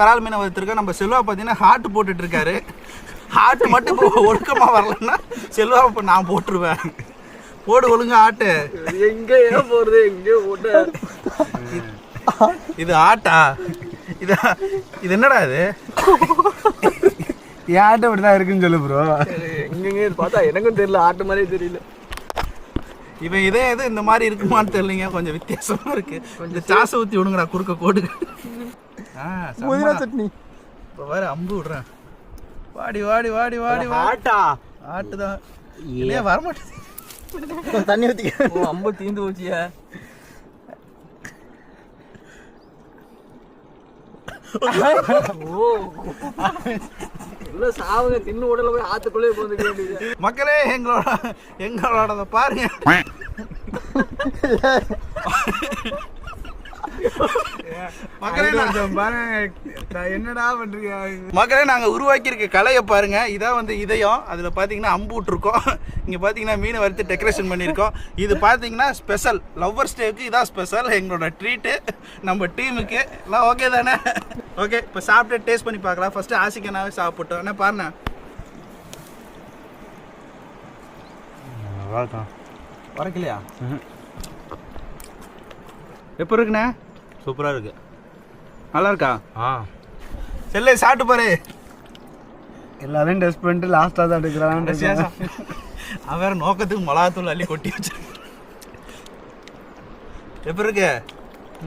விரால் மீனை வளர்த்துருக்கோம். நம்ம செல்வா பார்த்தீங்கன்னா ஹார்ட் போட்டுட்டு இருக்காரு. ஹார்ட் மட்டும் இப்போ ஒழுக்கமா வரலன்னா செல்வா இப்போ நான் போட்டுருவேன். போடு ஒழுங்கா ஆட்டு. எங்கேயோ போறது எங்கேயோ போட்டு. இது ஆட்டா? இது என்னடா இது? என் ஆட்டை அப்படிதான் இருக்குன்னு சொல்லு ப்ரோ. எங்கெங்க பார்த்தா எனக்கும் தெரியல, ஆட்டு மாதிரியே தெரியல. இவன் இதே இது இந்த மாதிரி இருக்குமான்னு தெரியலங்க, கொஞ்சம் வித்தியாசமா இருக்கு. கொஞ்சம் சாசை ஊற்றி விடுங்கடா குறுக்க கோடு. புதினா சட்னி இப்போ வேற அம்பு விடுறேன். வாடி வாடி வாடி வாடி. ஆட்டா? ஆட்டுதான் இல்லையா? வரமாட்டேன். தண்ணி ஊற்றிக்க. அம்பு தீந்து போச்சியா? ஓ இல்ல சாவுங்க, தின்னு உடல போய் ஆத்துக்குள்ளே போந்துக்க வேண்டியது. மக்களே எங்களோட பாருங்க. மக்களே என்னடா பண்றீங்க மக்களே, நாங்க உருவாக்கி இருக்க கலையை பாருங்க. இதான் வந்து இதயம். அதுல பாத்தீங்கன்னா அம்பு விட்டுருக்கோம். இங்க பாத்தீங்கன்னா மீனை வறுத்து டெக்கரேஷன் பண்ணியிருக்கோம். இது பாத்தீங்கன்னா ஸ்பெஷல் லவ்வர்ஸ் டேக்கு. இதான் ஸ்பெஷல் எங்களோட ட்ரீட்டு நம்ம டீமுக்கு. எல்லாம் ஓகே தானே? ஓகே, இப்போ சாப்பிட்டு டேஸ்ட் பண்ணி பார்க்கலாம். ஃபர்ஸ்ட் ஆசிக்கனாவே சாப்பிட்டோம். என்ன பாருண்ணா, உரைக்கலையா? எப்போ இருக்குண்ணே? சூப்பரா இருக்கு. நல்லா இருக்கா? செல்லே சாப்பிட்டு பாரு. எல்லாரையும் டெஸ்ட் பண்ணிட்டு லாஸ்ட்டாக தான் எடுக்கிறான். அவன் வேற நோக்கத்துக்கு மிளகாத்தூள் அள்ளி கொட்டி வச்சு. எப்படி இருக்கு?